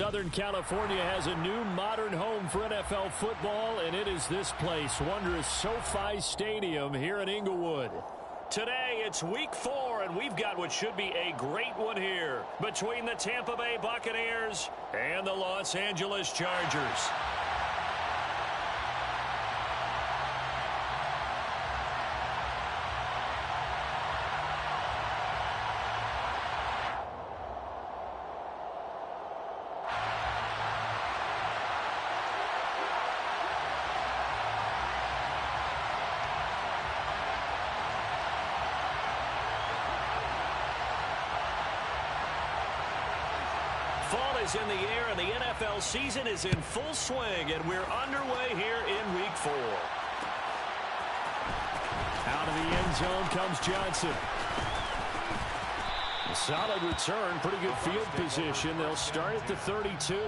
Southern California has a new modern home for NFL football, and it is this place, wondrous SoFi Stadium here in Inglewood. Today, it's Week 4, and we've got what should be a great one here between the Tampa Bay Buccaneers and the Los Angeles Chargers. Fall is in the air, and the NFL season is in full swing, and we're underway here in Week 4. Out of the end zone comes Johnson. A solid return, pretty good field position. They'll start at the 32.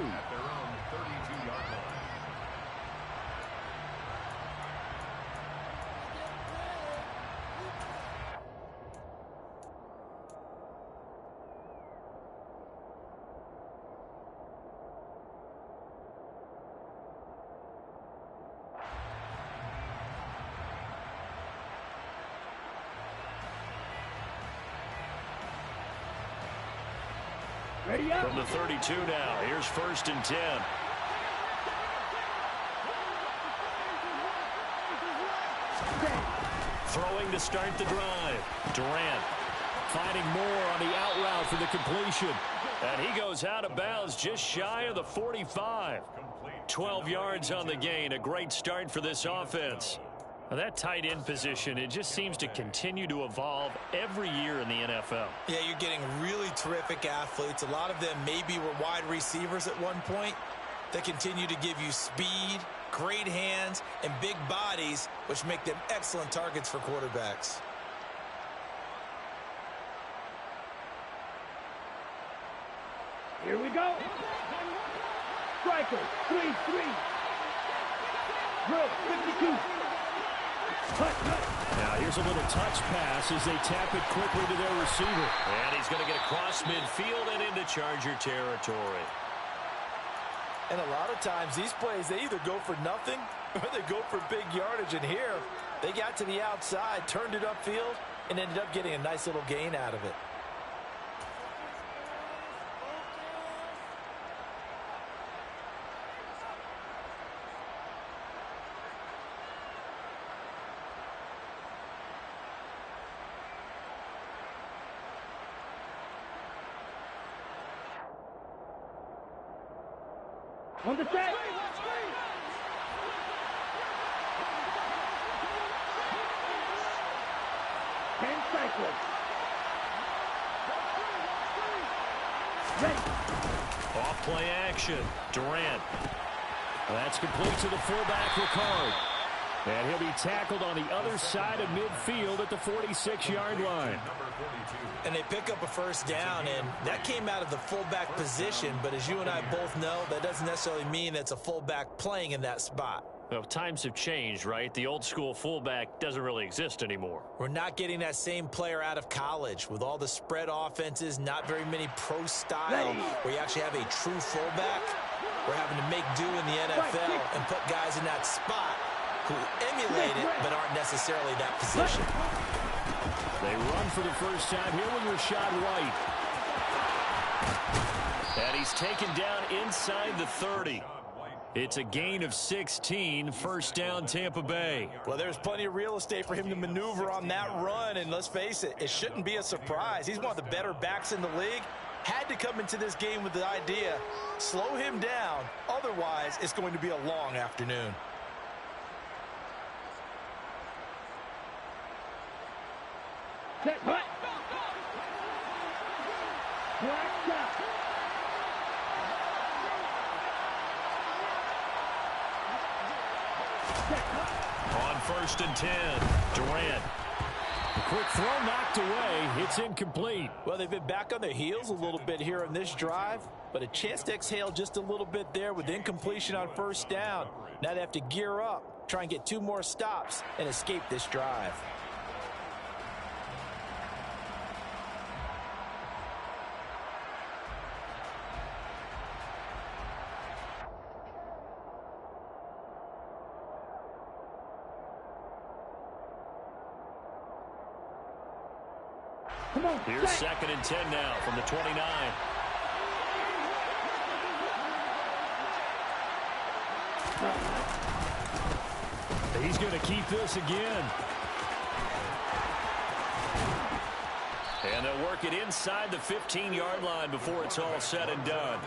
From the 32 now, here's 1st and 10. Throwing to start the drive. Durant finding more on the out route for the completion. And he goes out of bounds just shy of the 45. 12 yards on the gain. A great start for this offense. Now that tight end position, it just seems to continue to evolve every year in the NFL. Yeah, you're getting really terrific athletes. A lot of them maybe were wide receivers at one point. They continue to give you speed, great hands, and big bodies, which make them excellent targets for quarterbacks. Here we go. Striker, 3-3. Drill, 52. Now here's a little touch pass as they tap it quickly to their receiver. And he's going to get across midfield and into Charger territory. And a lot of times these plays, they either go for nothing or they go for big yardage. And here, they got to the outside, turned it upfield, and ended up getting a nice little gain out of it. On the set. 10 cycles. Ready. Off play action. Durant. That's complete to the fullback Ricard. And he'll be tackled on the other side of midfield at the 46-yard line. And they pick up a first down, and that came out of the fullback position. But as you and I both know, that doesn't necessarily mean it's a fullback playing in that spot. Well, times have changed, right? The old school fullback doesn't really exist anymore. We're not getting that same player out of college. With all the spread offenses, not very many pro style, where you actually have a true fullback. We're having to make do in the NFL and put guys in that spot who emulate it but aren't necessarily that position. They run for the first time here with Rashad White. And he's taken down inside the 30. It's a gain of 16, first down Tampa Bay. Well, there's plenty of real estate for him to maneuver on that run, and let's face it, it shouldn't be a surprise. He's one of the better backs in the league. Had to come into this game with the idea, slow him down, otherwise it's going to be a long afternoon. Set, hut. Black shot. On 1st and 10, Durant. A quick throw knocked away. It's incomplete. Well, they've been back on their heels a little bit here on this drive, but a chance to exhale just a little bit there with incompletion on first down. Now they have to gear up, try and get 2 more stops, and escape this drive. Come on. Here's 2nd and 10 now from the 29. He's going to keep this again. And they'll work it inside the 15-yard line before it's all said and done.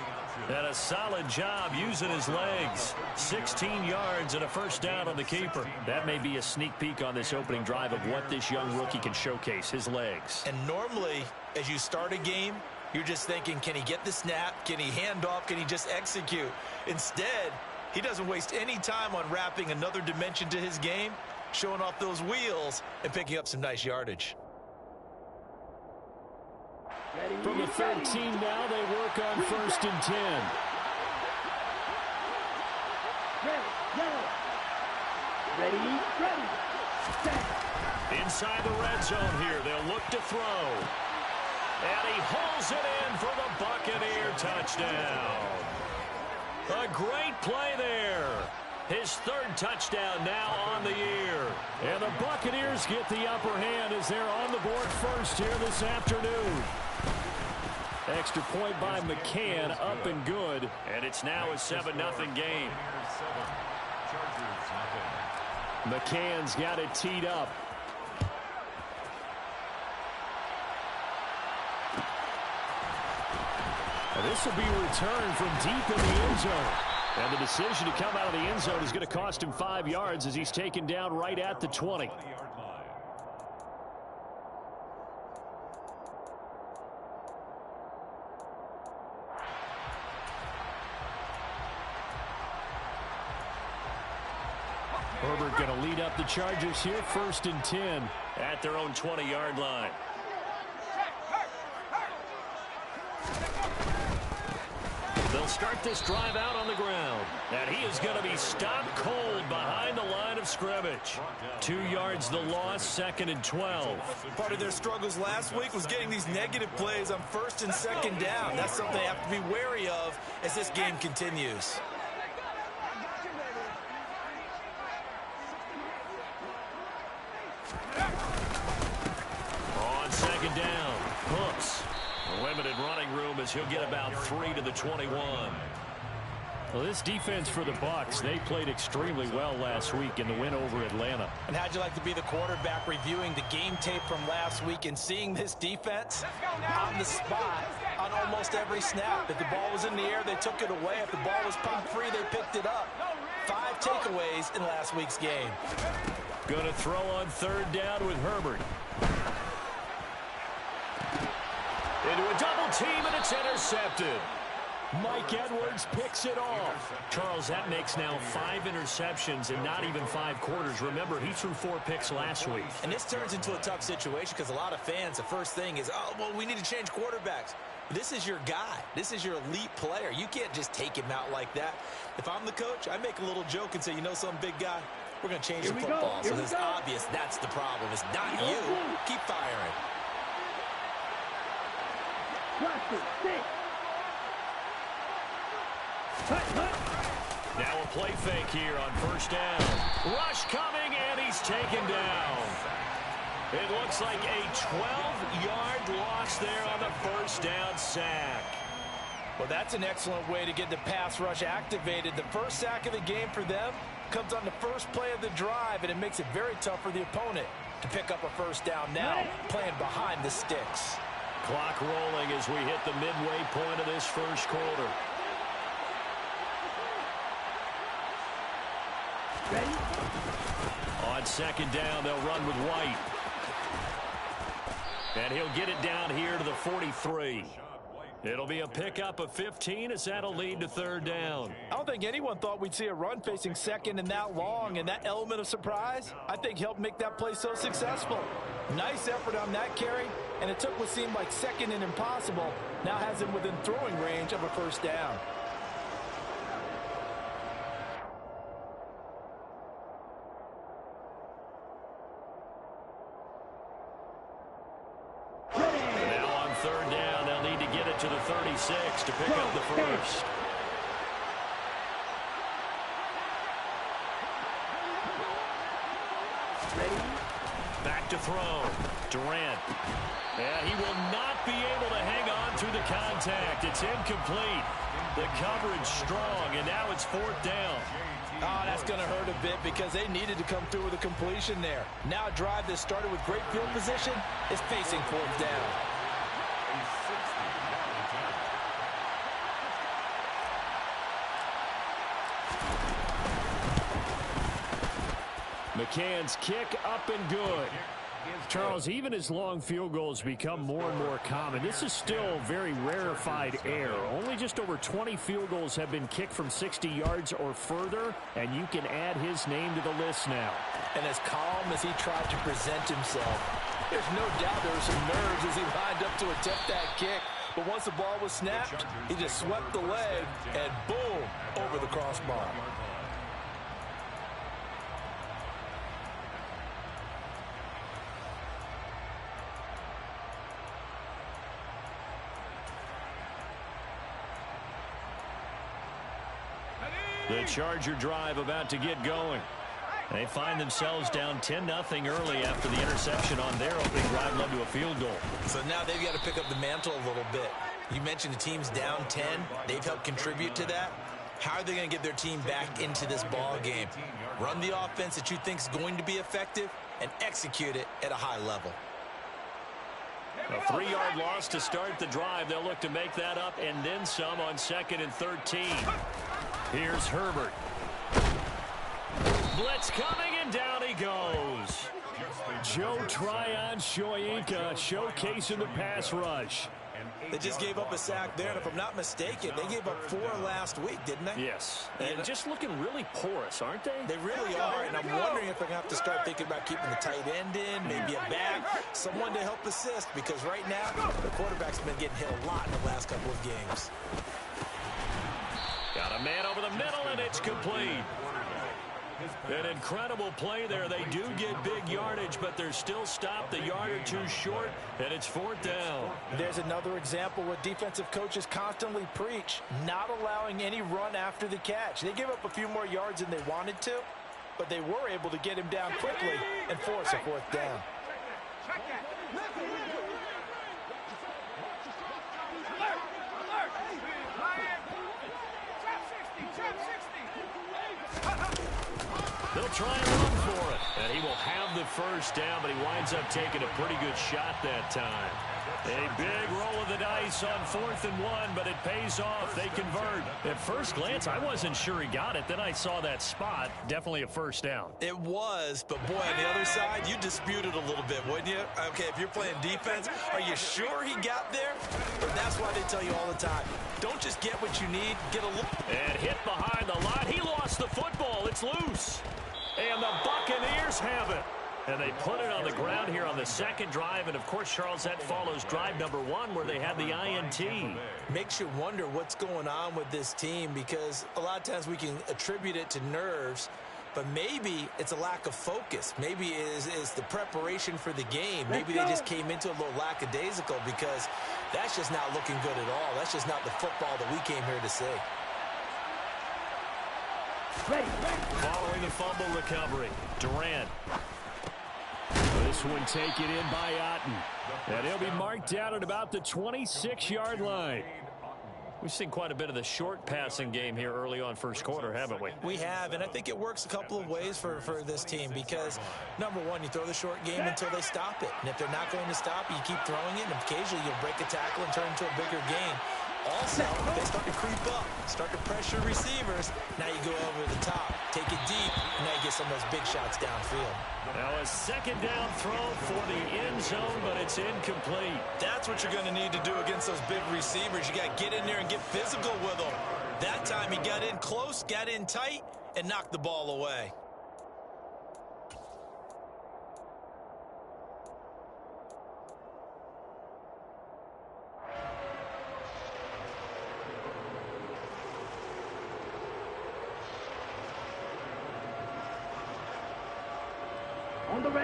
And a solid job using his legs. 16 yards and a first down on the keeper. That may be a sneak peek on this opening drive of what this young rookie can showcase, his legs. And normally, as you start a game, you're just thinking, can he get the snap? Can he hand off? Can he just execute? Instead, he doesn't waste any time on wrapping another dimension to his game, showing off those wheels, and picking up some nice yardage. From the 13 now, they work on 1st and 10. Ready, set. Inside the red zone here, they'll look to throw. And he hauls it in for the Buccaneer touchdown. A great play there. His 3rd touchdown now on the year. And the Buccaneers get the upper hand as they're on the board first here this afternoon. Extra point by McCann, up and good. And it's now a 7-0 game. McCann's got it teed up. This will be returned from deep in the end zone. And the decision to come out of the end zone is going to cost him 5 yards as he's taken down right at the 20. Herbert going to lead up the Chargers here, 1st and 10 at their own 20-yard line. They'll start this drive out on the ground. And he is going to be stopped cold behind the line of scrimmage. 2 yards the loss, 2nd and 12. Part of their struggles last week was getting these negative plays on 1st and 2nd down. That's something they have to be wary of as this game continues. On 2nd down, Hooks. Limited running room as he'll get about 3 to the 21. Well, this defense for the Bucs, they played extremely well last week in the win over Atlanta. And how'd you like to be the quarterback reviewing the game tape from last week and seeing this defense on the spot on almost every snap? If the ball was in the air, they took it away. If the ball was pumped free, they picked it up. 5 takeaways in last week's game. Going to throw on 3rd down with Herbert. Into a double team, and it's intercepted. Mike Edwards picks it off. Charles, that makes now 5 interceptions in not even 5 quarters. Remember, he threw 4 picks last week. And this turns into a tough situation because a lot of fans, the first thing is, oh, well, we need to change quarterbacks. This is your guy. This is your elite player. You can't just take him out like that. If I'm the coach, I make a little joke and say, you know some big guy? We're going to change the football. So it's obvious that's the problem. It's not you. Keep firing. Now a play fake here on 1st down. Rush coming, and he's taken down. It looks like a 12-yard loss there on the 1st down sack. Well, that's an excellent way to get the pass rush activated. The first sack of the game for them comes on the first play of the drive, and it makes it very tough for the opponent to pick up a 1st down now, playing behind the sticks. Clock rolling as we hit the midway point of this 1st quarter. Ready? On 2nd down, they'll run with White. And he'll get it down here to the 43. It'll be a pickup of 15 as that'll lead to 3rd down. I don't think anyone thought we'd see a run facing 2nd and that long, and that element of surprise, I think, helped make that play so successful. Nice effort on that carry, and it took what seemed like 2nd and impossible, now has him within throwing range of a 1st down. To the 36 to pick up the 1st. Back to throw. Durant. And he will not be able to hang on through the contact. It's incomplete. The coverage strong, and now it's 4th down. Oh, that's going to hurt a bit because they needed to come through with a completion there. Now a drive that started with great field position is facing 4th down. McCann's kick up and good. Charles, even as long field goals become more and more common, this is still very rarefied air. Only just over 20 field goals have been kicked from 60 yards or further, and you can add his name to the list now. And as calm as he tried to present himself, there's no doubt there were some nerves as he lined up to attempt that kick. But once the ball was snapped, he just swept the leg and boom, over the crossbar. The Charger drive about to get going. They find themselves down 10-0 early after the interception on their opening drive led to a field goal. So now they've got to pick up the mantle a little bit. You mentioned the team's down 10. They've helped contribute to that. How are they going to get their team back into this ball game? Run the offense that you think is going to be effective and execute it at a high level. A 3-yard loss to start the drive. They'll look to make that up and then some on 2nd and 13. Here's Herbert. Blitz coming, and down he goes. Joe Tryon-Shoyinka showcasing the pass rush. They just gave up a sack there, and if I'm not mistaken, they gave up 4 last week, didn't they? Yes, and just looking really porous, aren't they? They really are, and I'm wondering if they're going to have to start thinking about keeping the tight end in, maybe a back, someone to help assist, because right now, the quarterback's been getting hit a lot in the last couple of games. Got a man over the middle, and it's complete. An incredible play there. They do get big yardage, but they're still stopped a yard or two short, and it's 4th down. There's another example where defensive coaches constantly preach, not allowing any run after the catch. They gave up a few more yards than they wanted to, but they were able to get him down quickly and force a 4th down. They'll try and run for it. And he will have the first down, but he winds up taking a pretty good shot that time. A big roll of the dice on 4th and 1, but it pays off. They convert. At first glance, I wasn't sure he got it. Then I saw that spot. Definitely a first down. It was, but boy, on the other side, you disputed a little bit, wouldn't you? Okay, if you're playing defense, are you sure he got there? But that's why they tell you all the time, don't just get what you need, get a look. And hit behind the line. He lost the football. It's loose. And the Buccaneers have it. And they put it on the ground here on the 2nd drive. And, of course, Charles, that follows drive number 1 where they had the INT. Makes you wonder what's going on with this team because a lot of times we can attribute it to nerves, but maybe it's a lack of focus. Maybe it is the preparation for the game. Maybe they just came into a little lackadaisical because that's just not looking good at all. That's just not the football that we came here to see. Following the fumble recovery, Durant. This one taken in by Otten. And he'll be marked down at about the 26-yard line. We've seen quite a bit of the short passing game here early on first quarter, haven't we? We have, and I think it works a couple of ways for this team because, number one, you throw the short game until they stop it. And if they're not going to stop it, you keep throwing it, and occasionally you'll break a tackle and turn it into a bigger gain. Also, they start to creep up, start to pressure receivers. Now you go over the top, take it deep, and now you get some of those big shots downfield. Now a 2nd down throw for the end zone, but it's incomplete. That's what you're going to need to do against those big receivers. You got to get in there and get physical with them. That time he got in close, got in tight, and knocked the ball away.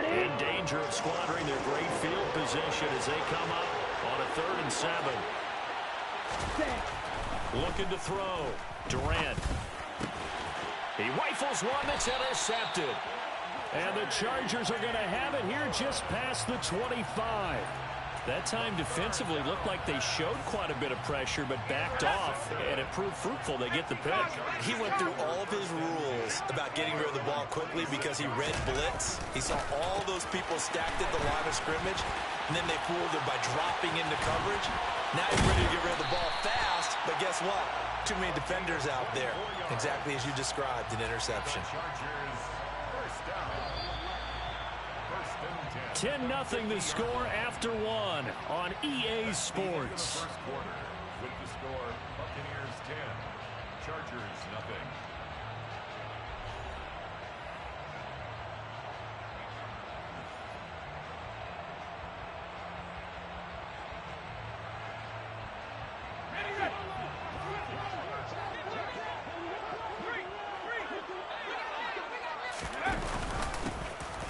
In danger of squandering their great field position as they come up on a 3rd and 7. Looking to throw. Durant. He rifles one that's intercepted. And the Chargers are going to have it here just past the 25. That time defensively looked like they showed quite a bit of pressure but backed off, and it proved fruitful. They get the pick. He went through all of his rules about getting rid of the ball quickly because he read blitz. He saw all those people stacked at the line of scrimmage, and then they fooled him by dropping into coverage. Now he's ready to get rid of the ball fast, but guess what? Too many defenders out there. Exactly as you described, an interception. 10-0 the score after one on EA Sports. First quarter with the score Buccaneers 10, Chargers nothing.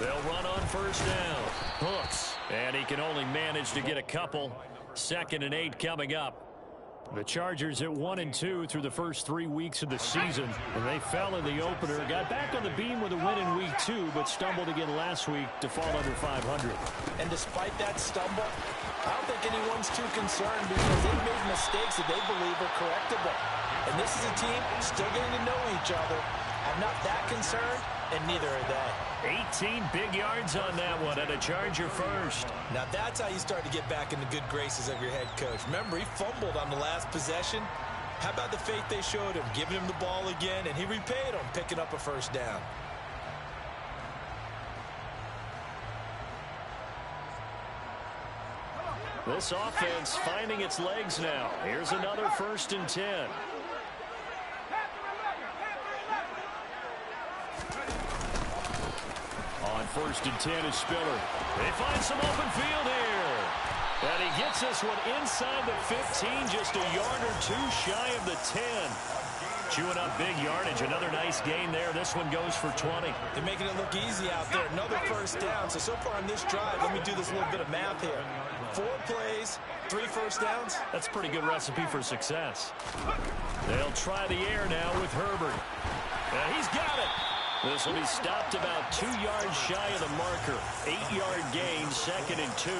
They'll run on first down. Hooks, and he can only manage to get a couple. 2nd and 8 coming up. The Chargers at 1-2 through the first 3 weeks of the season. And they fell in the opener, got back on the beam with a win in week 2, but stumbled again last week to fall under 500. And despite that stumble, I don't think anyone's too concerned because they've made mistakes that they believe are correctable. And this is a team still getting to know each other. I'm not that concerned, and neither are they. 18 big yards on that one, and a Charger first. Now that's how you start to get back in the good graces of your head coach. Remember, he fumbled on the last possession. How about the faith they showed him, giving him the ball again, and he repaid him, picking up a first down. This offense finding its legs now. Here's another 1st and 10. On 1st and 10 is Spiller. They find some open field here. And he gets this one inside the 15, just a yard or two shy of the 10. Chewing up big yardage. Another nice gain there. This one goes for 20. They're making it look easy out there. Another first down. So far on this drive, let me do this little bit of math here. 4 plays, 3 first downs. That's a pretty good recipe for success. They'll try the air now with Herbert. And he's got it. This will be stopped about 2 yards shy of the marker. 8-yard gain, 2nd and 2.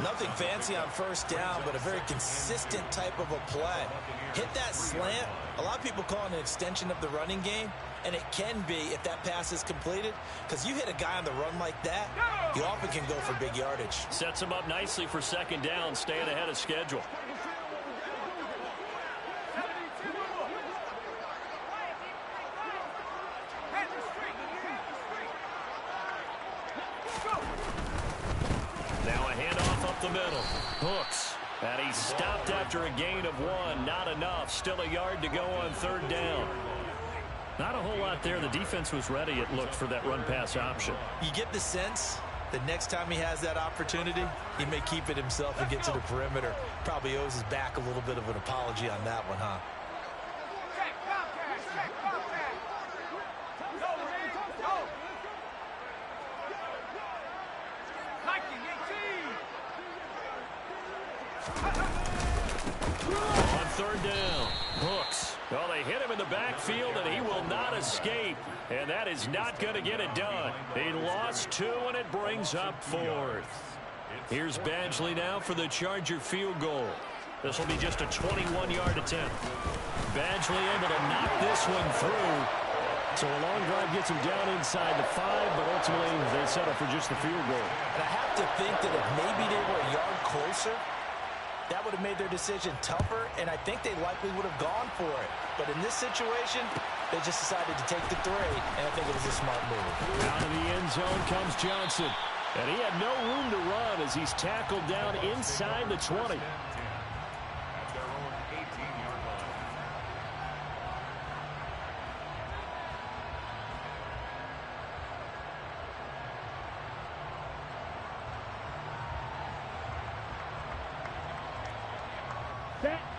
Nothing fancy on first down, but a very consistent type of a play. Hit that slant. A lot of people call it an extension of the running game, and it can be if that pass is completed, because you hit a guy on the run like that, you often can go for big yardage. Sets him up nicely for 2nd down, staying ahead of schedule. Now a handoff up the middle. Hooks. And he's stopped after a gain of 1. Not enough. Still a yard to go on 3rd down. Not a whole lot there. The defense was ready, it looked, for that run-pass option. You get the sense that next time he has that opportunity, he may keep it himself and get to the perimeter. Probably owes his back a little bit of an apology on that one, huh? On 3rd down, Hooks. Well, they hit him in the backfield, and he will not escape. And that is not going to get it done. He lost 2, and it brings up 4th. Here's Badgley now for the Charger field goal. This will be just a 21-yard attempt. Badgley able to knock this one through. So a long drive gets him down inside the 5, but ultimately they settle for just the field goal. And I have to think that if maybe they were a yard closer, that would have made their decision tougher, and I think they likely would have gone for it. But in this situation, they just decided to take the 3, and I think it was a smart move. Out of the end zone comes Johnson. And he had no room to run as he's tackled down inside the 20.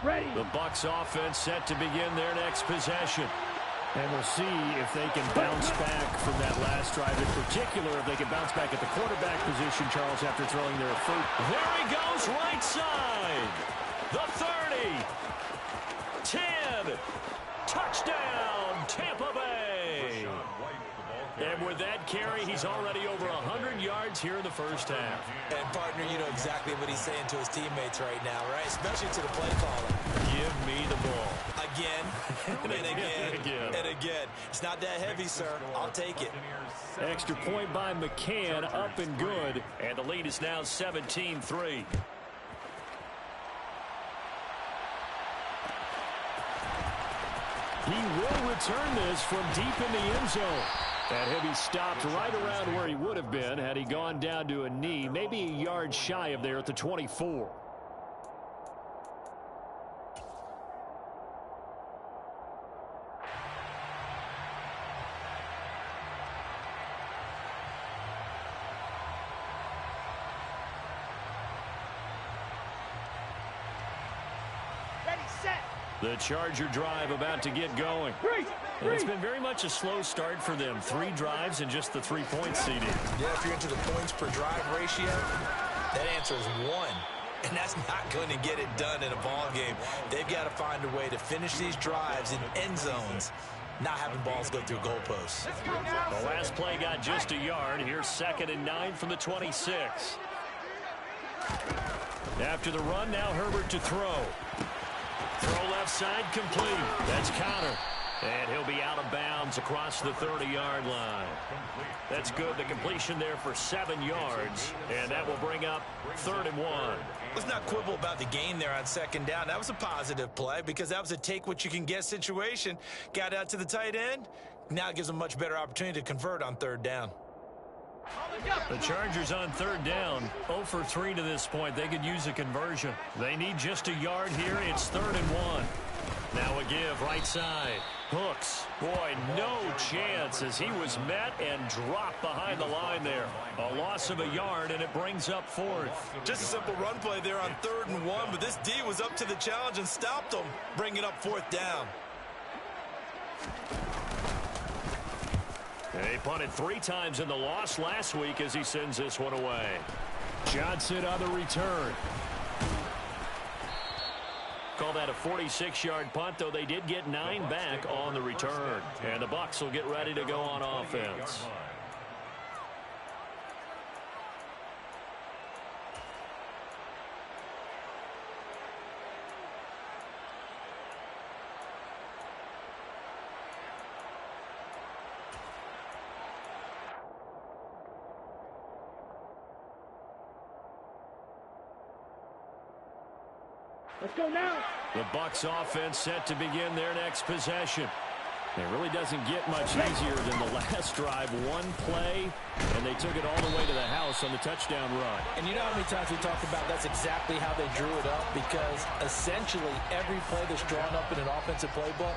Ready. The Bucs offense set to begin their next possession. And we'll see if they can bounce back from that last drive. In particular, if they can bounce back at the quarterback position, Charles, after throwing their first. There he goes, right side. The 30. 10. Touchdown, Tampa Bay. And with that carry, he's already over 100 yards here in the first half. And, partner, you know exactly what he's saying to his teammates right now, right? Especially to the play caller. Give me the ball. Again, and again, and again. It's not that heavy, sir. I'll take it. Extra point by McCann, up and good. And the lead is now 17-3. He will return this from deep in the end zone. And he'll be stopped right around where he would have been had he gone down to a knee, maybe a yard shy of there at the 24. The Charger drive about to get going. And it's been very much a slow start for them. 3 drives and just the 3 points CD. Yeah, if you're into the points per drive ratio, that answer is 1. And that's not going to get it done in a ball game. They've got to find a way to finish these drives in end zones, not having balls go through goalposts. The last play got just a yard. Here's 2nd and 9 from the 26. After the run, now Herbert to throw. Throw left side complete. That's Connor. And he'll be out of bounds across the 30-yard line. That's good. The completion there for 7 yards. And that will bring up 3rd and 1. Let's not quibble about the gain there on 2nd down. That was a positive play because that was a take-what-you-can-get situation. Got out to the tight end. Now it gives them a much better opportunity to convert on 3rd down. The Chargers on 3rd down, 0 for 3 to this point. They could use a conversion. They need just a yard here. It's 3rd and 1. Now a give right side. Hooks. Boy, no chance as he was met and dropped behind the line there. A loss of a yard, and it brings up 4th. Just a simple run play there on 3rd and 1, but this D was up to the challenge and stopped them, bringing up 4th down. They punted 3 times in the loss last week as he sends this one away. Johnson on the return. Call that a 46-yard punt, though they did get 9 back on the return. And the Bucs will get ready to go on offense. Let's go now. The Bucs offense set to begin their next possession. It really doesn't get much easier than the last drive. 1 play, and they took it all the way to the house on the touchdown run. And you know how many times we talked about that's exactly how they drew it up, because essentially every play that's drawn up in an offensive playbook,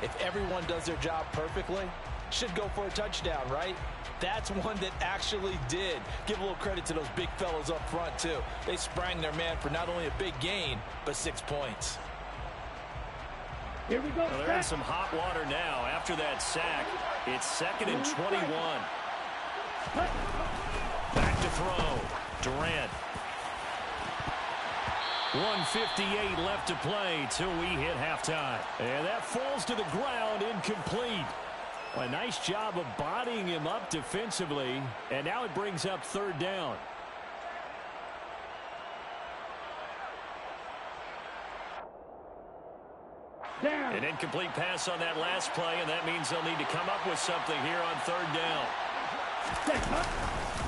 if everyone does their job perfectly, should go for a touchdown, right? That's one that actually did. Give a little credit to those big fellas up front, too. They sprang their man for not only a big gain, but 6 points. Here we go. Well, they're in some hot water now after that sack. It's 2nd and 21. Back to throw. Durant. 1:58 left to play till we hit halftime. And that falls to the ground, incomplete. A nice job of bodying him up defensively, and now it brings up 3rd down. Down. An incomplete pass on that last play, and that means they'll need to come up with something here on 3rd down.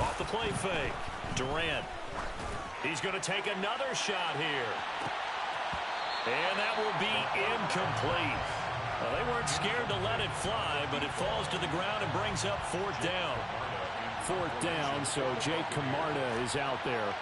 Off the play fake. Durant. He's going to take another shot here. And that will be incomplete. Well, they weren't scared to let it fly, but it falls to the ground and brings up 4th down. 4th down, so Jake Camarda is out there.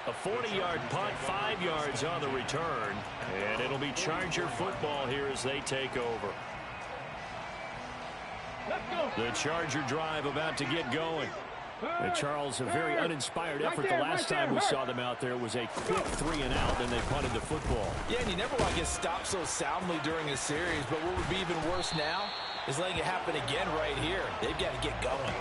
A 40-yard punt, 5 yards on the return, and it'll be Charger football here as they take over. The Charger drive about to get going. And Charles, a very uninspired effort the last time we saw them out there was a quick 3 and out, and they punted the football. Yeah, and you never want to get stopped so soundly during a series, but what would be even worse now is letting it happen again right here. They've got to get going.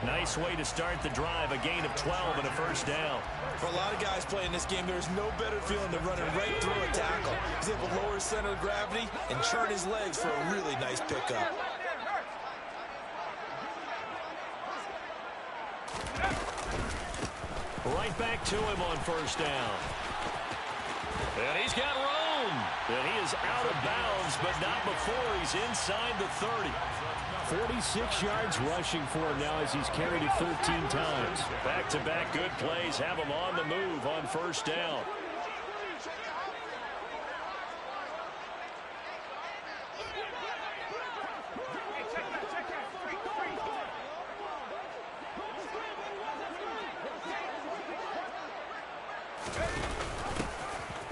Nice way to start the drive, a gain of 12 and a first down. For a lot of guys playing this game, there's no better feeling than running right through a tackle. He's able to lower his center of gravity and churn his legs for a really nice pickup. Right back to him on first down. And he's got room. And he is out of bounds, but not before he's inside the 30. 46 yards rushing for him now as he's carried it 13 times. Back-to-back good plays have him on the move on first down.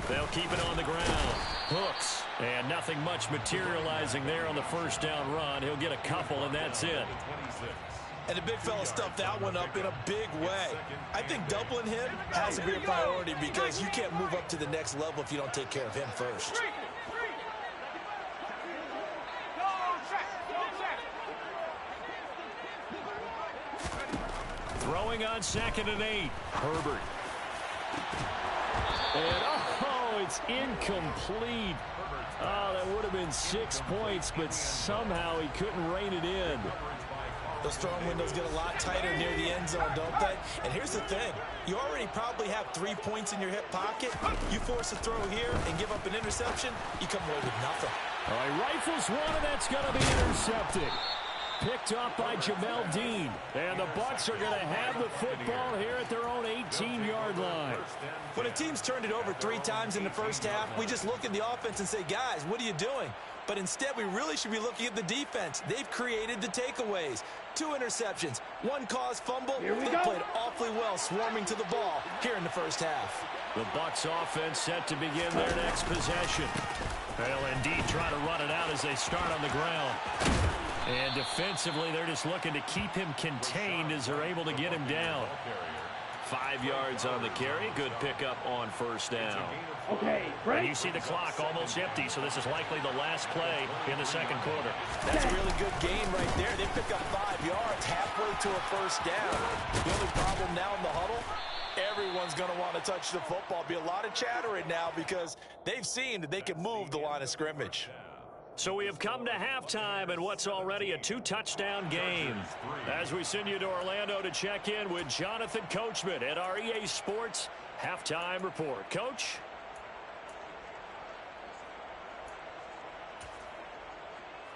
They'll keep it on the ground. Hooks. And nothing much materializing there on the first down run. He'll get a couple, and that's it. And the big fella stuffed that one up in a big way. I think doubling him has to be a priority because you can't move up to the next level if you don't take care of him first. Throwing on 2nd and 8. Herbert. And, oh, it's incomplete. Oh, that would have been 6 points, but somehow he couldn't rein it in. Those throwing windows get a lot tighter near the end zone, don't they? And here's the thing. You already probably have 3 points in your hip pocket. You force a throw here and give up an interception, you come away with nothing. All right, rifles one, and that's going to be intercepted. Picked off by Jamel Dean. And the Bucs are going to have the football here at their own 18-yard line. When a team's turned it over 3 times in the first half, we just look at the offense and say, guys, what are you doing? But instead, we really should be looking at the defense. They've created the takeaways. 2 interceptions, 1 caused fumble. They played awfully well swarming to the ball here in the first half. The Bucs offense set to begin their next possession. They'll indeed try to run it out as they start on the ground. And defensively, they're just looking to keep him contained as they're able to get him down. 5 yards on the carry. Good pickup on first down. Okay, and you see the clock almost empty, so this is likely the last play in the second quarter. That's a really good gain right there. They pick up 5 yards halfway to a first down. The only problem now in the huddle, everyone's going to want to touch the football. Be a lot of chattering now because they've seen that they can move the line of scrimmage. So we have come to halftime in what's already a 2-touchdown game. As we send you to Orlando to check in with Jonathan Coachman at our EA Sports Halftime Report. Coach?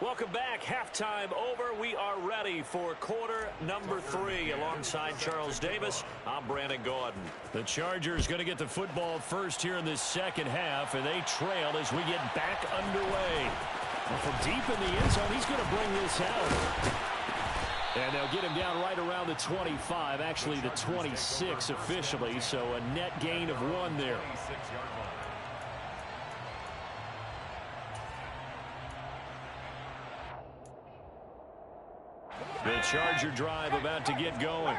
Welcome back. Halftime over. We are ready for quarter number 3. Alongside Charles Davis, I'm Brandon Gaudin. The Chargers going to get the football first here in this second half, and they trail as we get back underway. And from deep in the end zone, he's going to bring this out. And they'll get him down right around the 25, actually the 26 officially, so a net gain of 1 there. The Charger drive about to get going.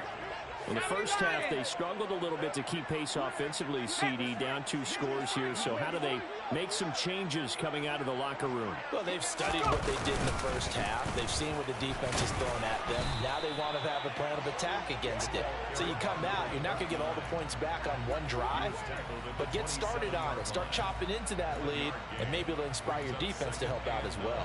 In the first half, they struggled a little bit to keep pace offensively, CD, down 2 scores here. So how do they make some changes coming out of the locker room? Well, they've studied what they did in the first half. They've seen what the defense is throwing at them. Now they want to have a plan of attack against it. So you come out, you're not going to get all the points back on one drive, but get started on it. Start chopping into that lead, and maybe it'll inspire your defense to help out as well.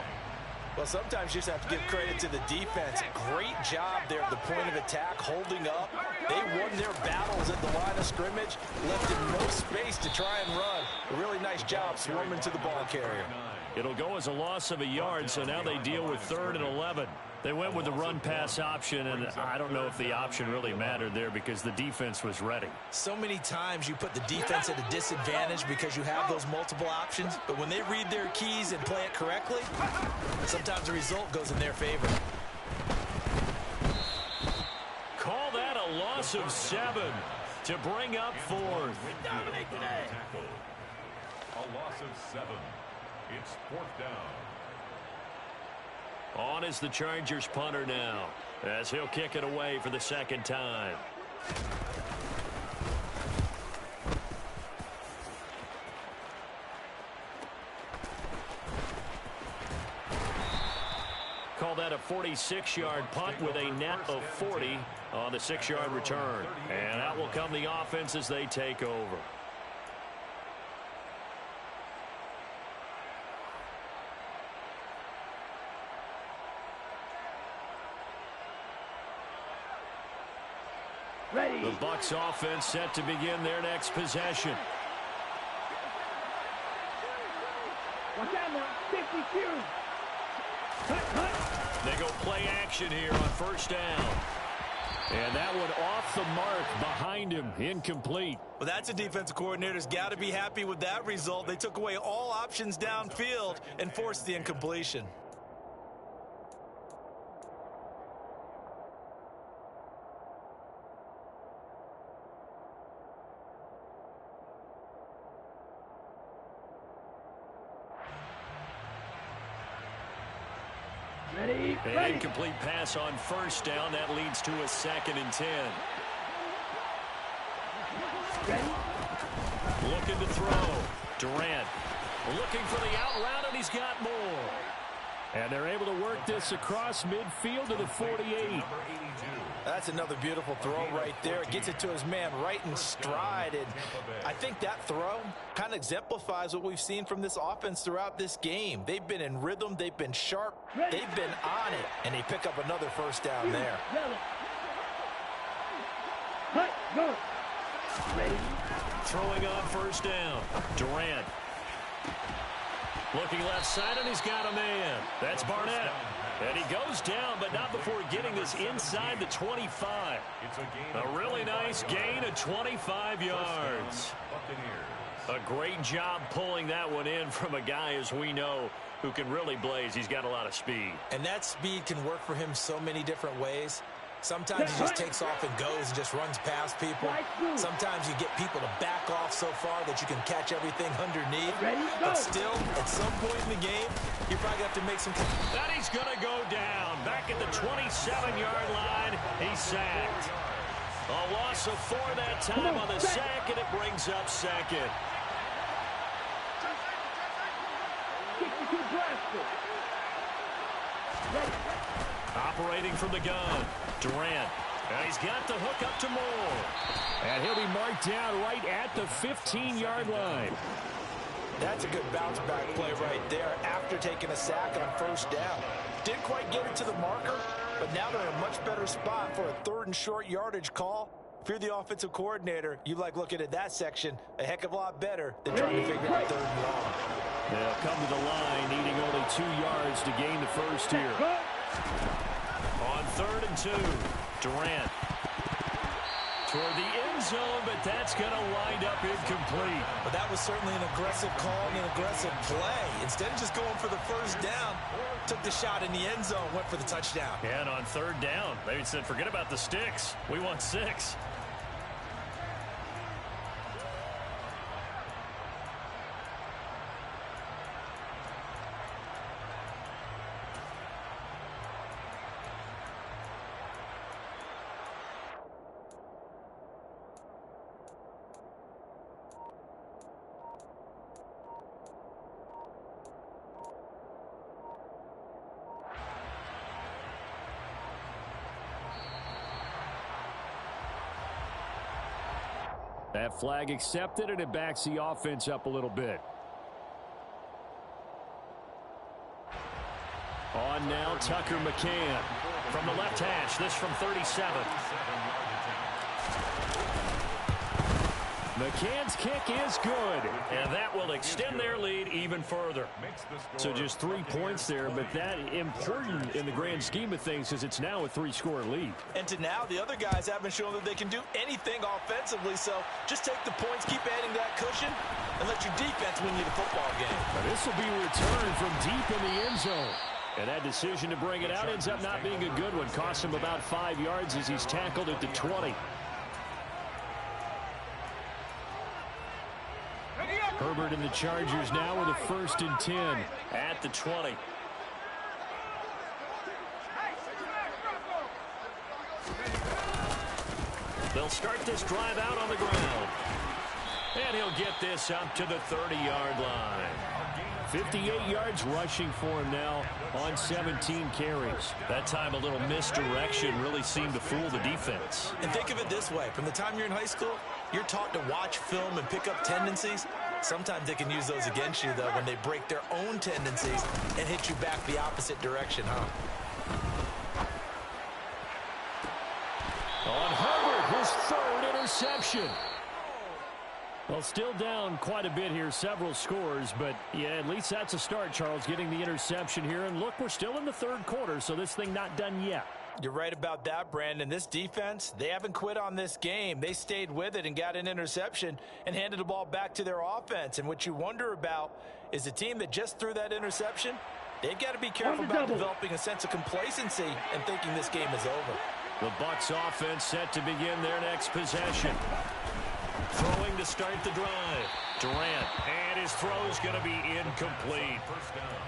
Well, sometimes you just have to give credit to the defense. Great job there at the point of attack, holding up. They won their battles at the line of scrimmage, left them no space to try and run. A really nice job swarming to the ball carrier. It'll go as a loss of a yard, so now they deal with 3rd and 11. They went with the run-pass option, and I don't know if the option really mattered there because the defense was ready. So many times you put the defense at a disadvantage because you have those multiple options, but when they read their keys and play it correctly, sometimes the result goes in their favor. Call that a loss of 7 to bring up 4th. A loss of 7. It's 4th down. On is the Chargers punter now, as he'll kick it away for the second time. call that a 46-yard punt with a net of 40 on the 6-yard return. And out will come the offense as they take over. Ready. The Bucs offense set to begin their next possession. Watch out now. 52. Cut. They go play action here on first down. And that one off the mark behind him. Incomplete. Well, that's a defensive coordinator's got to be happy with that result. They took away all options downfield and forced the incompletion. Ready. An Ready. incomplete pass on first down. That leads to a 2nd and 10. Ready. Looking to throw. Durant looking for the out route, and he's got more. And they're able to work this across midfield to the 48. That's another beautiful throw right there. It gets it to his man right in stride. And I think that throw kind of exemplifies what we've seen from this offense throughout this game. They've been in rhythm. They've been sharp. They've been on it. And they pick up another first down there. Yellow. Cut. Go. Ready. Throwing on first down. Durant. Looking left side, and he's got a man. That's Barnett. And he goes down, but not before getting this inside the 25. A really nice gain of 25 yards. A great job pulling that one in from a guy, as we know, who can really blaze. He's got a lot of speed. And that speed can work for him so many different ways. Sometimes he just takes off and goes and just runs past people. Sometimes you get people to back off so far that you can catch everything underneath. But still, at some point in the game, you probably have to make some... That he's going to go down. Back at the 27-yard line, he's sacked. A loss of 4 that time on the sack, and it brings up 2nd. 62 Bradford. Ready. Operating from the gun, Durant. And he's got the hook up to Moore. And he'll be marked down right at the 15-yard line. That's a good bounce-back play right there after taking a sack on first down. Didn't quite get it to the marker, but now they're in a much better spot for a 3rd and short yardage call. If you're the offensive coordinator, you like looking at that section a heck of a lot better than trying to figure out 3rd and long. They'll come to the line, needing only 2 yards to gain the first here. On 3rd and 2, Durant. Toward the end zone, but that's going to wind up incomplete. But that was certainly an aggressive call and an aggressive play. Instead of just going for the first down, took the shot in the end zone, went for the touchdown. And on 3rd down, they said, forget about the sticks. We want 6. That flag accepted, and it backs the offense up a little bit. On now, Tucker McCann from the left hash. This from 37. McCann's kick is good, and that will extend their lead even further. So just 3 points there, but that important in the grand scheme of things because it's now a 3-score lead. And to now, the other guys haven't shown that they can do anything offensively, so just take the points, keep adding that cushion, and let your defense win you the football game. Now this will be a return from deep in the end zone. And that decision to bring it out ends up not being a good one. Cost him about 5 yards as he's tackled at the 20. Herbert and the Chargers now with a 1st and 10 at the 20. They'll start this drive out on the ground. And he'll get this up to the 30-yard line. 58 yards rushing for him now on 17 carries. That time a little misdirection really seemed to fool the defense. And think of it this way. From the time you're in high school, you're taught to watch film and pick up tendencies. Sometimes they can use those against you, though, when they break their own tendencies and hit you back the opposite direction, huh? On Herbert, his third interception. Well, still down quite a bit here, several scores, but yeah, at least that's a start, Charles, getting the interception here. And look, we're still in the third quarter, so this thing not done yet. You're right about that, Brandon. This defense, they haven't quit on this game. They stayed with it and got an interception and handed the ball back to their offense. And what you wonder about is the team that just threw that interception, they've got to be careful about developing a sense of complacency and thinking this game is over. The Bucs offense set to begin their next possession. Throwing to start the drive. Durant, and his throw's going to be incomplete.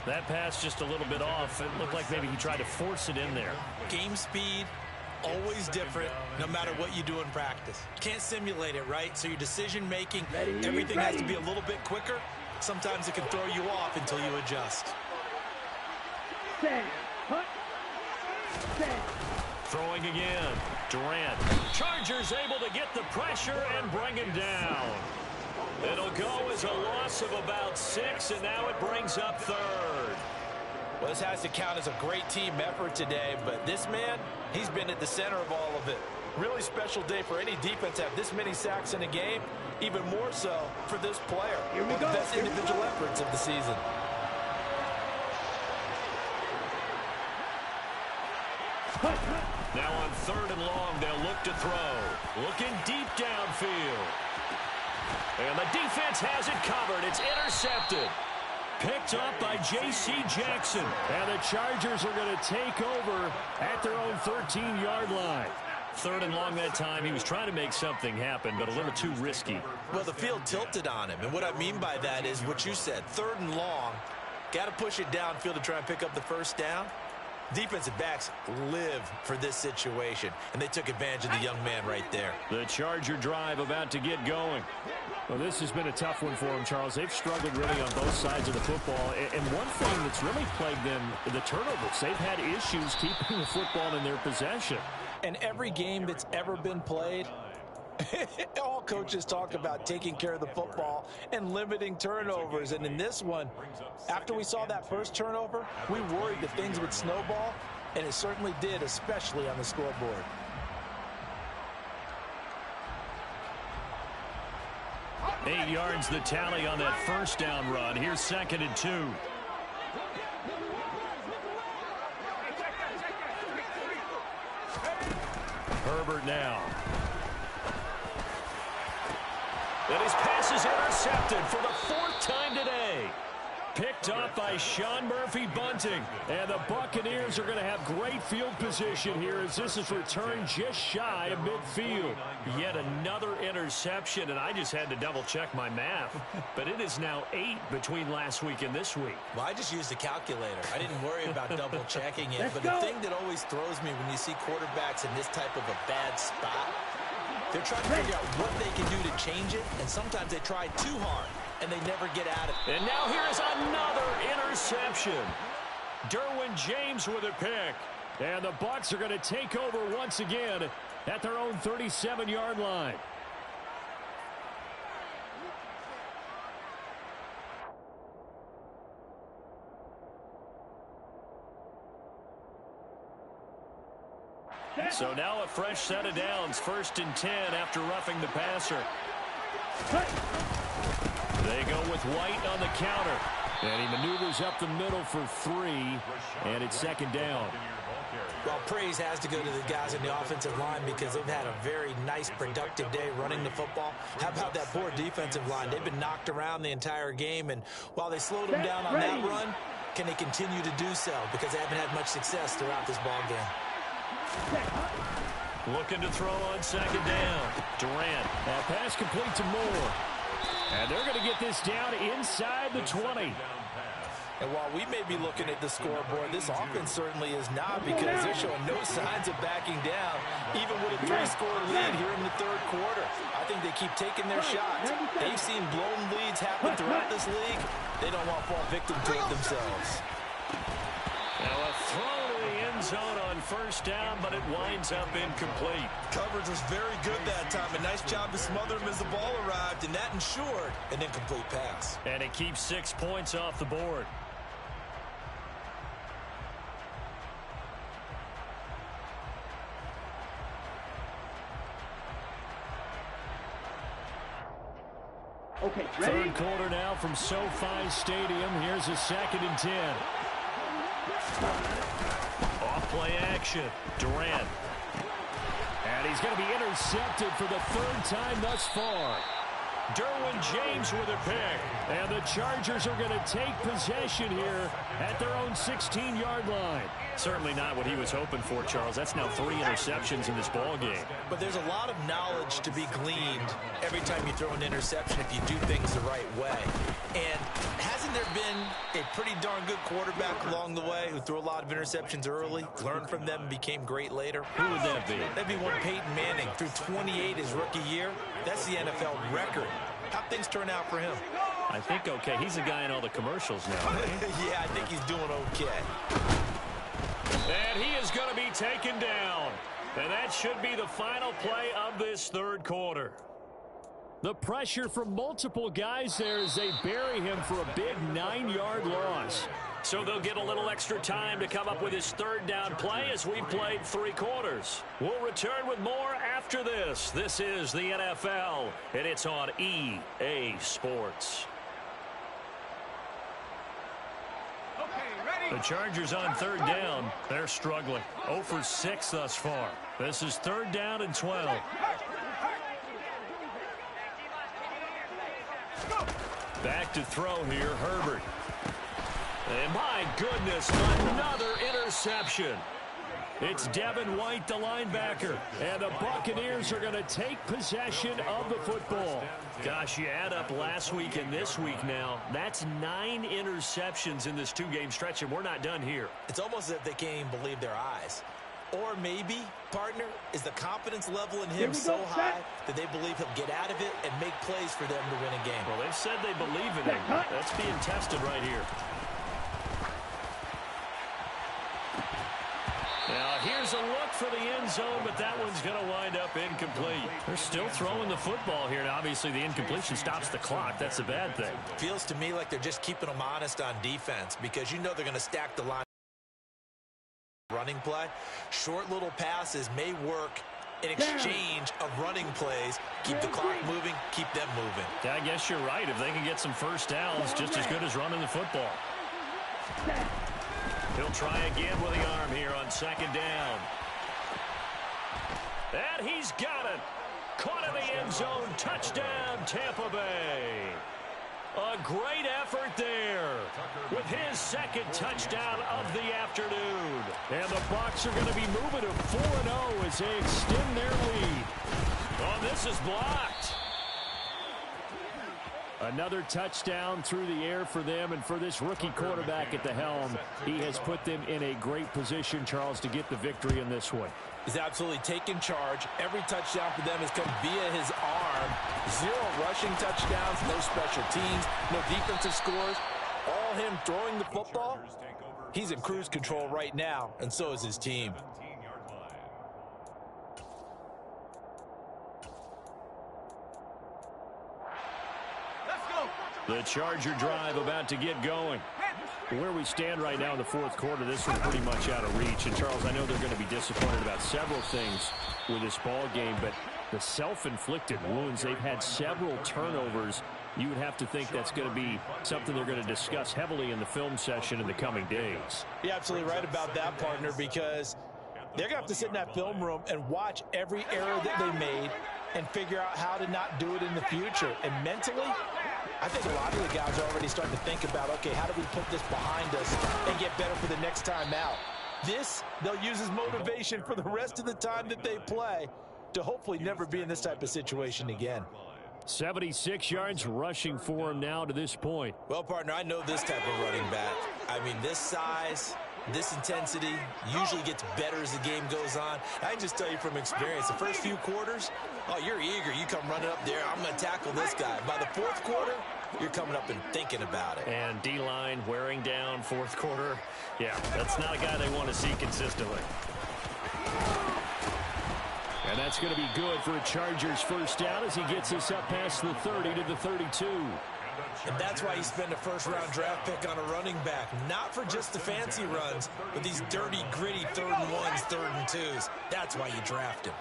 That pass just a little bit off. It looked like maybe he tried to force it in there. Game speed, always different, no matter what you do in practice. Can't simulate it, right? So your decision-making, everything has to be a little bit quicker. Sometimes it can throw you off until you adjust. Set. Hut. Set. Throwing again. Durant. Chargers able to get the pressure and bring him down. It'll go as a loss of about 6, and now it brings up third. Well, this has to count as a great team effort today, but this man, he's been at the center of all of it. Really special day for any defense to have this many sacks in a game, even more so for this player. One of the best individual efforts of the season. Now on 3rd and long, they'll look to throw. Looking deep downfield. And the defense has it covered. It's intercepted. Picked up by J.C. Jackson. And the Chargers are going to take over at their own 13-yard line. 3rd and long that time. He was trying to make something happen, but a little too risky. Well, the field tilted on him. And what I mean by that is what you said. 3rd and long. Got to push it downfield to try and pick up the first down. Defensive backs live for this situation, and they took advantage of the young man right there. The Charger drive about to get going. Well, this has been a tough one for them, Charles. They've struggled really on both sides of the football. And one thing that's really plagued them, the turnovers. They've had issues keeping the football in their possession. And every game that's ever been played, all coaches talk about taking care of the football and limiting turnovers. And in this one, after we saw that first turnover, we worried that things would snowball, and it certainly did, especially on the scoreboard. Eight yards the tally on that first down run. Here's 2nd and 2. Herbert now. And his pass is intercepted for the 4th time today. Picked up by Sean Murphy-Bunting. And the Buccaneers are going to have great field position here as this is returned just shy of midfield. Yet another interception, and I just had to double-check my math. But it is now 8 between last week and this week. Well, I just used a calculator. I didn't worry about double-checking it. But the thing that always throws me when you see quarterbacks in this type of a bad spot, they're trying to figure out what they can do to change it, and sometimes they try too hard, and they never get out of it. And now here's another interception. Derwin James with a pick. And the Bucs are going to take over once again at their own 37-yard line. So now a fresh set of downs. 1st and 10 after roughing the passer. They go with White on the counter. And he maneuvers up the middle for 3. And it's 2nd down. Well, praise has to go to the guys in the offensive line because they've had a very nice, productive day running the football. How about that poor defensive line? They've been knocked around the entire game. And while they slowed them down on that run, can they continue to do so? Because they haven't had much success throughout this ball game. Looking to throw on 2nd down. Durant. That pass complete to Moore. And they're going to get this down inside the 20. And while we may be looking at the scoreboard, this offense certainly is not, because they're showing no signs of backing down, even with a 3-score lead here in the third quarter. I think they keep taking their shots. They've seen blown leads happen throughout this league. They don't want to fall victim to it themselves. Now a throw to the end zone on first down, but it winds up incomplete. Coverage was very good that time. A nice job to smother him as the ball arrived, and that ensured an incomplete pass. And it keeps 6 points off the board. Okay, ready? Third quarter now from SoFi Stadium. Here's a 2nd and 10. Off play action. Durant. And he's going to be intercepted for the 3rd time thus far. Derwin James with a pick. And the Chargers are going to take possession here at their own 16-yard line. Certainly not what he was hoping for, Charles. That's now 3 interceptions in this ball game. But there's a lot of knowledge to be gleaned every time you throw an interception if you do things the right way. And hasn't there been a pretty darn good quarterback along the way who threw a lot of interceptions early, learned from them, and became great later? Who would that be? That'd be one Peyton Manning. Threw 28 his rookie year. That's the NFL record. How'd things turn out for him? I think okay. He's a guy in all the commercials now, right? Yeah, I think he's doing okay. And he is going to be taken down. And that should be the final play of this third quarter. The pressure from multiple guys there as they bury him for a big 9-yard loss. So they'll get a little extra time to come up with his third down play as we've played 3 quarters. We'll return with more after this. This is the NFL, and it's on EA Sports. The Chargers on 3rd down. They're struggling. 0 for 6 thus far. This is 3rd down and 12. Back to throw here, Herbert. And my goodness, another interception. It's Devin White, the linebacker. And the Buccaneers are going to take possession of the football. Gosh, you add up last week and this week now. That's 9 interceptions in this 2-game stretch, and we're not done here. It's almost as if they can't even believe their eyes. Or maybe, partner, is the confidence level in him so high that they believe he'll get out of it and make plays for them to win a game. Well, they've said they believe in him. That's being tested right here. Now, here's a look for the end zone, but that one's going to wind up incomplete. They're still throwing the football here, and obviously the incompletion stops the clock. That's a bad thing. Feels to me like they're just keeping them honest on defense, because you know they're going to stack the line. Running play, short little passes may work in exchange of running plays. Keep the clock moving, keep them moving. Yeah, I guess you're right. If they can get some first downs, just as good as running the football. He'll try again with the arm here on 2nd down. And he's got it. Caught in the end zone. Touchdown, Tampa Bay. A great effort there with his 2nd touchdown of the afternoon. And the Bucs are going to be moving to 4-0 as they extend their lead. Oh, this is blocked. Another touchdown through the air for them, and for this rookie quarterback at the helm, he has put them in a great position, Charles, to get the victory in this one. He's absolutely taken charge. Every touchdown for them has come via his arm. 0 rushing touchdowns, no special teams, no defensive scores. All him throwing the football. He's in cruise control right now, and so is his team. The Charger drive about to get going. Where we stand right now in the 4th quarter, this one's pretty much out of reach. And, Charles, I know they're going to be disappointed about several things with this ball game, but the self-inflicted wounds, they've had several turnovers. You would have to think that's going to be something they're going to discuss heavily in the film session in the coming days. You're absolutely right about that, partner, because they're going to have to sit in that film room and watch every error that they made and figure out how to not do it in the future. And mentally, I think a lot of the guys are already starting to think about, okay, how do we put this behind us and get better for the next time out? This, they'll use as motivation for the rest of the time that they play to hopefully never be in this type of situation again. 76 yards rushing for him now to this point. Well, partner, I know this type of running back. I mean, this size, this intensity usually gets better as the game goes on. I can just tell you from experience, the first few quarters, oh, you're eager. You come running up there, I'm going to tackle this guy. By the fourth quarter, you're coming up and thinking about it. And D-line wearing down fourth quarter. Yeah, that's not a guy they want to see consistently. And that's going to be good for a Chargers first down as he gets us up past the 30 to the 32. And that's why you spend a first-round draft pick on a running back. Not for just the fancy runs, but these dirty, gritty 3rd and 1s, 3rd and 2s. That's why you draft him.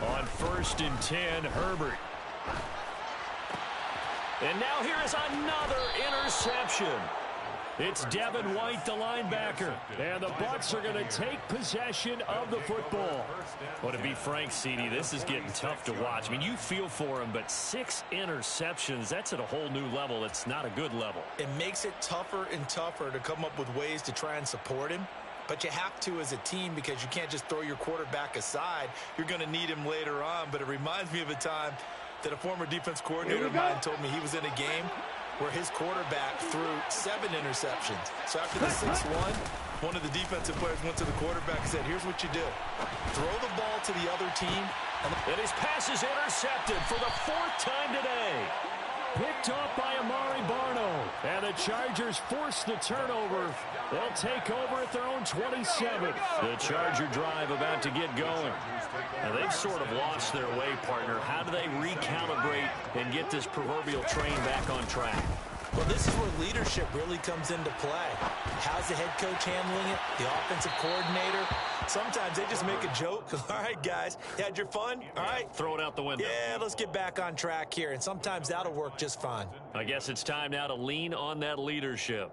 On 1st and 10, Herbert. And now here is another interception. It's Devin White, the linebacker. And the Bucs are going to take possession of the football. Well, to be frank, CD, this is getting tough to watch. I mean, you feel for him, but 6 interceptions, that's at a whole new level. It's not a good level. It makes it tougher and tougher to come up with ways to try and support him. But you have to as a team because you can't just throw your quarterback aside. You're going to need him later on. But it reminds me of a time that a former defense coordinator of mine told me he was in a game where his quarterback threw 7 interceptions. So after the 6-1, one of the defensive players went to the quarterback and said, here's what you do. Throw the ball to the other team. And his pass is intercepted for the 4th time today. Picked off by Amari Barno. And the Chargers force the turnover. They'll take over at their own 27. The Charger drive about to get going. Now they've sort of lost their way, partner. How do they recalibrate and get this proverbial train back on track? Well, this is where leadership really comes into play. How's the head coach handling it? The offensive coordinator? Sometimes they just make a joke. All right, guys, you had your fun? All right. Throw it out the window. Yeah, let's get back on track here. And sometimes that'll work just fine. I guess it's time now to lean on that leadership.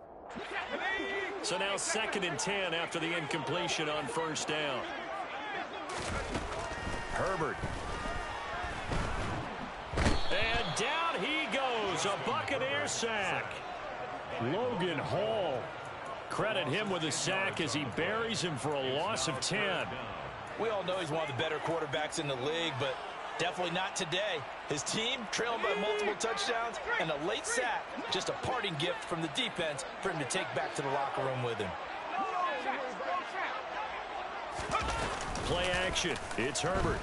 So now 2nd and 10 after the incompletion on 1st down. Herbert. And down he goes. A Buccaneer sack. Logan Hall. Credit him with a sack as he buries him for a loss of 10. We all know he's one of the better quarterbacks in the league, but definitely not today. His team trailing by multiple touchdowns and a late sack. Just a parting gift from the defense for him to take back to the locker room with him. Play action. It's Herbert.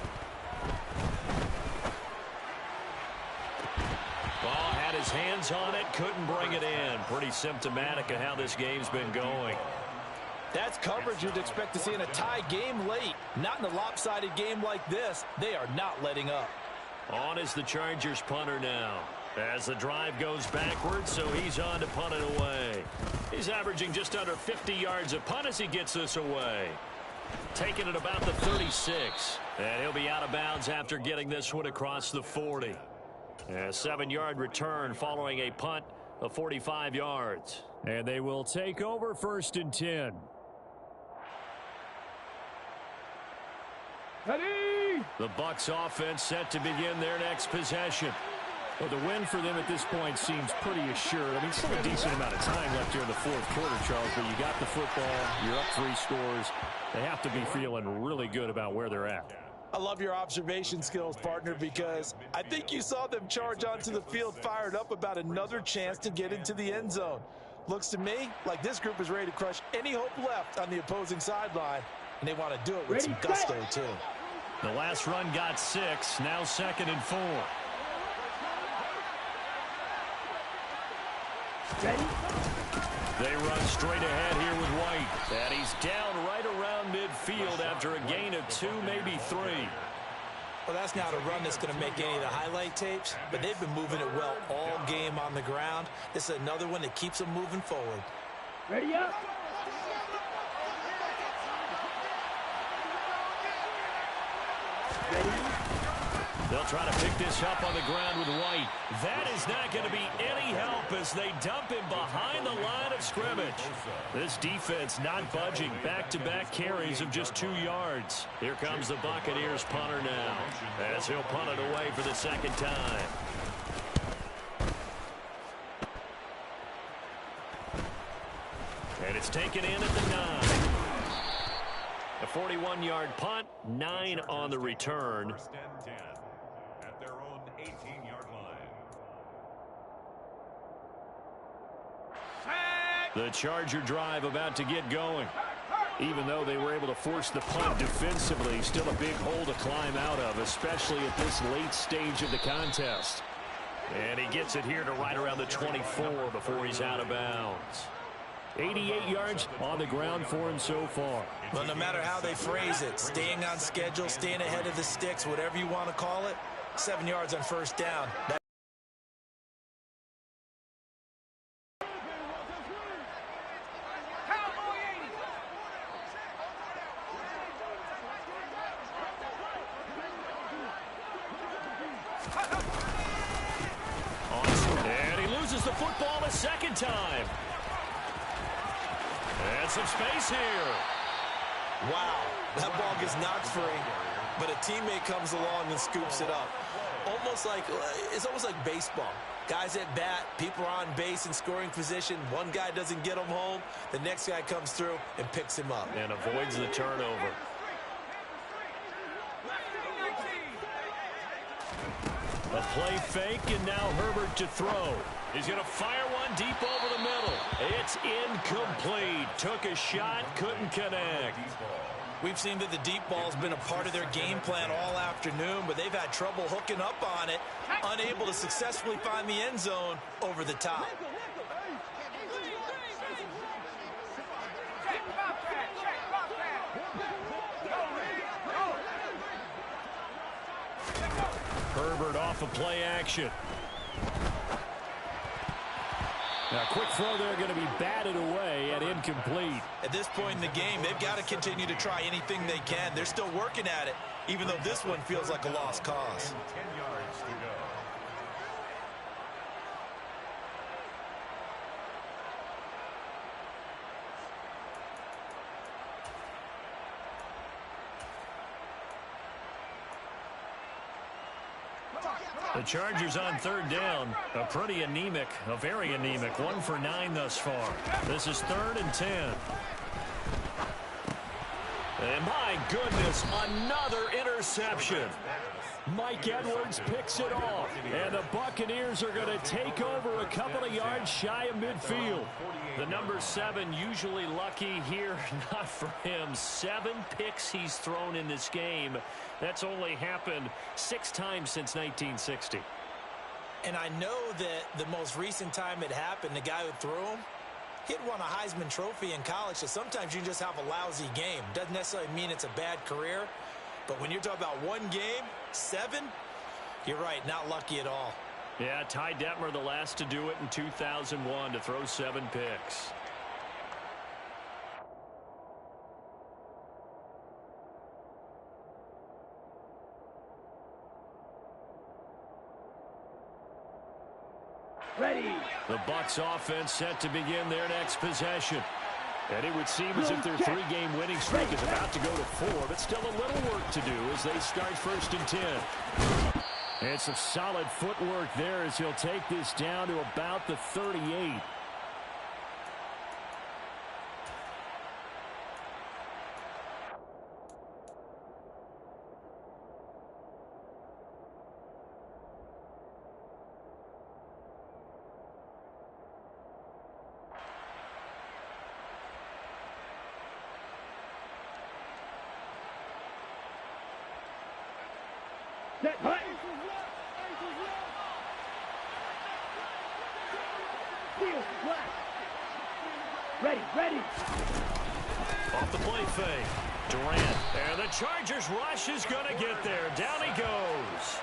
Ball had his hands on it, couldn't bring it in. Pretty symptomatic of how this game's been going. That's coverage you'd expect to see in a tie game late. Not in a lopsided game like this. They are not letting up. On is the Chargers punter now. As the drive goes backwards, so he's on to punt it away. He's averaging just under 50 yards a punt as he gets this away. Taking it about the 36. And he'll be out of bounds after getting this one across the 40. A 7-yard return following a punt of 45 yards. And they will take over 1st and 10. Ready? The Bucs offense set to begin their next possession. Well, the win for them at this point seems pretty assured. I mean, still a decent amount of time left here in the 4th quarter, Charles, but you got the football, you're up 3 scores. They have to be feeling really good about where they're at. I love your observation skills, partner, because I think you saw them charge onto the field fired up about another chance to get into the end zone. Looks to me like this group is ready to crush any hope left on the opposing sideline, and they want to do it with some gusto, too. The last run got 6, now 2nd and 4. Ready? They run straight ahead here with White. And he's down right around midfield after a gain of 2, maybe 3. Well, that's not a run that's going to make any of the highlight tapes, but they've been moving it well all game on the ground. This is another one that keeps them moving forward. Ready up? Ready? They'll try to pick this up on the ground with White. That is not going to be any help as they dump him behind the line of scrimmage. This defense not budging. Back-to-back carries of just 2 yards. Here comes the Buccaneers punter now as he'll punt it away for the 2nd time. And it's taken in at the 9. A 41-yard punt, 9 on the return. First and 10 at their own 18-yard line. The Charger drive about to get going. Even though they were able to force the punt defensively, still a big hole to climb out of, especially at this late stage of the contest. And he gets it here to right around the 24 before he's out of bounds. 88 yards on the ground for him so far. Well, no matter how they phrase it, staying on schedule, staying ahead of the sticks, whatever you want to call it, 7 yards on first down. And he loses the football a second time. And some space here. Wow, that ball gets knocked free, but a teammate comes along and scoops it up. It's almost like baseball. Guys at bat, people are on base in scoring position. One guy doesn't get him home. The next guy comes through and picks him up. And avoids the turnover. A play fake, and now Herbert to throw. He's going to fire one deep over the middle. It's incomplete. Took a shot, couldn't connect. We've seen that the deep ball's been a part of their game plan all afternoon, but they've had trouble hooking up on it, unable to successfully find the end zone over the top. Herbert off of play action. Now, quick throw there going to be batted away and incomplete. At this point in the game, they've got to continue to try anything they can. They're still working at it, even though this one feels like a lost cause. 10 yards to go. The Chargers on third down. A very anemic. 1 for 9 thus far. This is 3rd and 10. And my goodness, another interception. Mike Edwards picks it off. And the Buccaneers are going to take over a couple of yards shy of midfield. The number 7 usually lucky here. Not for him. 7 picks he's thrown in this game. That's only happened 6 times since 1960. And I know that the most recent time it happened, the guy who threw him, he'd won a Heisman Trophy in college, so sometimes you just have a lousy game. Doesn't necessarily mean it's a bad career, but when you're talking about one game, 7, you're right, not lucky at all. Yeah, Ty Detmer, the last to do it in 2001, to throw 7 picks. Ready. The Bucs offense set to begin their next possession. And it would seem as if their 3-game winning streak is about to go to 4, but still a little work to do as they start 1st and 10. And some solid footwork there as he'll take this down to about the 38. Set. Hut. Field flat. Ready. Off the play fake. Durant. And the Chargers rush is going to get there. Down he goes.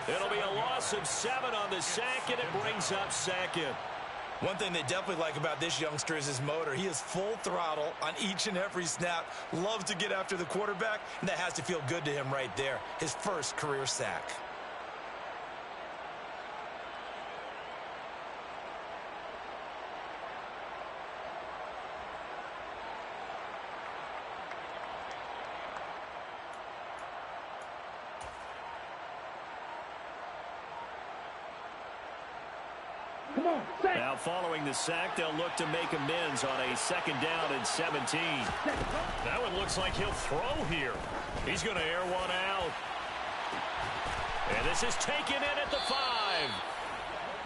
It'll be a loss of 7 on the sack, and it brings up 2nd. One thing they definitely like about this youngster is his motor. He is full throttle on each and every snap. Loves to get after the quarterback, and that has to feel good to him right there. His first career sack. Come on, set. Now following the sack, they'll look to make amends on a 2nd down and 17. That one looks like he'll throw here. He's going to air one out. And this is taken in at the 5.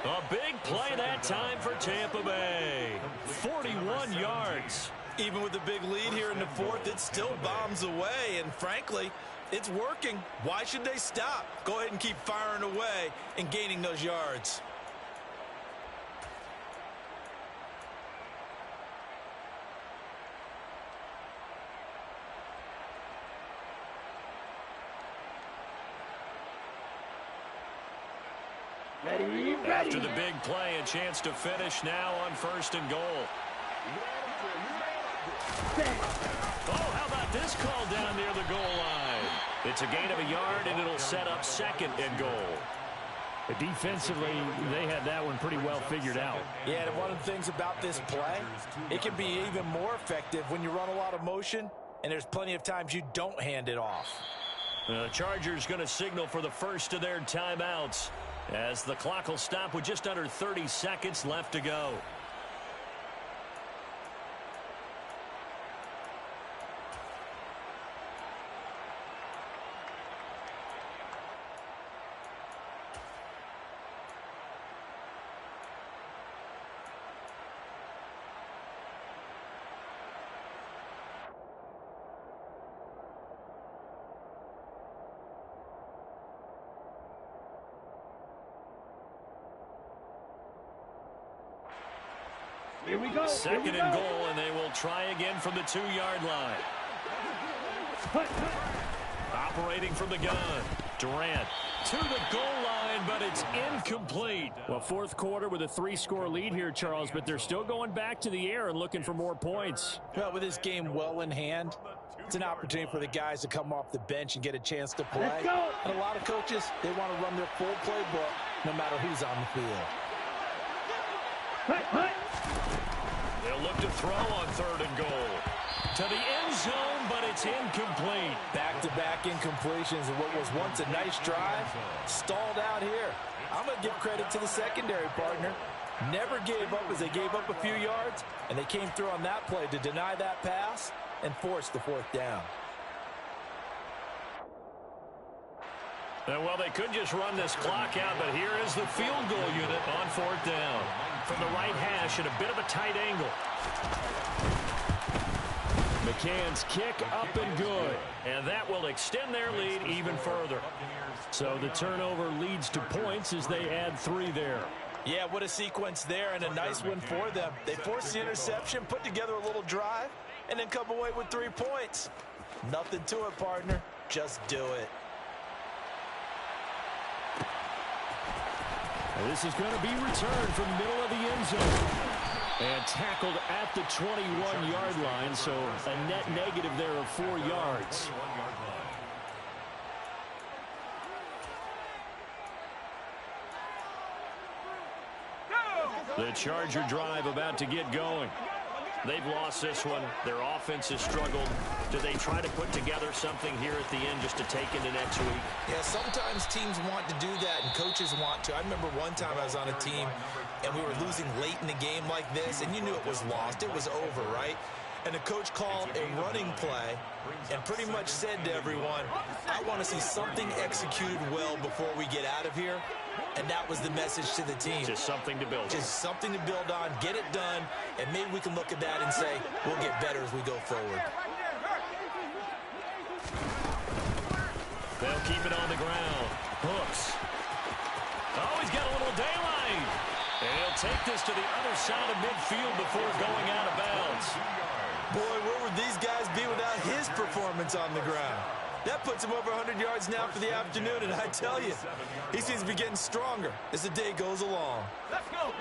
A big play that time for Tampa Bay. 41 yards. Even with the big lead here in the 4th, it still bombs away. And frankly, it's working. Why should they stop? Go ahead and keep firing away and gaining those yards. Ready, ready. After the big play, a chance to finish now on 1st and goal. Oh, how about this call down near the goal line? It's a gain of a yard, and it'll set up 2nd and goal. Defensively, they had that one pretty well figured out. Yeah, and one of the things about this play, it can be even more effective when you run a lot of motion, and there's plenty of times you don't hand it off. The Chargers going to signal for the first of their timeouts as the clock will stop with just under 30 seconds left to go. Here we go. 2nd and goal, and they will try again from the 2-yard line. Operating from the gun. Durant to the goal line, but it's incomplete. Well, 4th quarter with a 3-score lead here, Charles, but they're still going back to the air and looking for more points. Well, with this game well in hand, it's an opportunity for the guys to come off the bench and get a chance to play. Let's go. And a lot of coaches, they want to run their full playbook no matter who's on the field. They'll look to throw on 3rd and goal. To the end zone, but it's incomplete. Back-to-back incompletions of what was once a nice drive, stalled out here. I'm going to give credit to the secondary partner. Never gave up as they gave up a few yards, and they came through on that play to deny that pass and force the 4th down. Well, they could just run this clock out, but here is the field goal unit on 4th down. From the right hash at a bit of a tight angle. McCann's kick up and good. And that will extend their lead even further. So the turnover leads to points as they add 3 there. Yeah, what a sequence there, and a nice one for them. They forced the interception, put together a little drive, and then come away with 3 points. Nothing to it, partner. Just do it. This is going to be returned from the middle of the end zone. And tackled at the 21-yard line, so a net negative there of 4 yards. The Charger drive about to get going. They've lost this one. Their offense has struggled. Do they try to put together something here at the end just to take into next week? Yeah, sometimes teams want to do that and coaches want to. I remember one time I was on a team and we were losing late in the game like this, and you knew it was lost. It was over, right? And the coach called a running play and pretty much said to everyone, I want to see something executed well before we get out of here. And that was the message to the team. Just something to build on. Just something to build on, get it done, and maybe we can look at that and say, we'll get better as we go forward. They'll keep it on the ground. Hooks. Oh, he's got a little daylight. And he'll take this to the other side of midfield before going out of bounds. Boy, where would these guys be without his performance on the ground? That puts him over 100 yards now for the afternoon, and I tell you, he seems to be getting stronger as the day goes along. Let's go.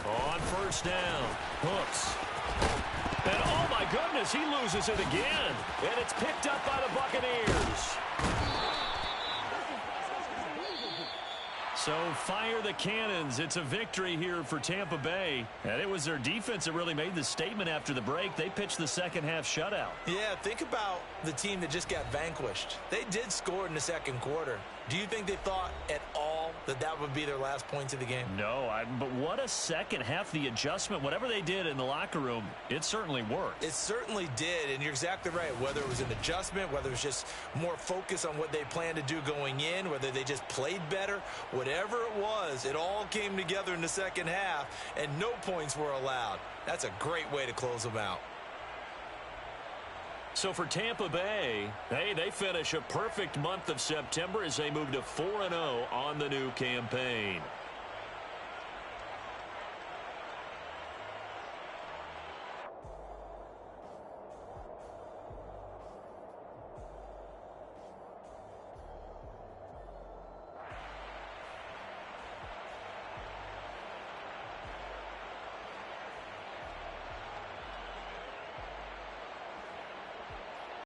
On 1st down, Hooks. And oh my goodness, he loses it again. And it's picked up by the Buccaneers. So fire the cannons. It's a victory here for Tampa Bay. And it was their defense that really made the statement after the break. They pitched the second half shutout. Yeah, think about the team that just got vanquished. They did score in the second quarter. Do you think they thought at all that that would be their last points of the game? No, but what a second half. The adjustment, whatever they did in the locker room, it certainly worked. It certainly did, and you're exactly right. Whether it was an adjustment, whether it was just more focus on what they planned to do going in, whether they just played better, whatever it was, it all came together in the second half, and no points were allowed. That's a great way to close them out. So for Tampa Bay, they finish a perfect month of September as they move to 4-0 on the new campaign.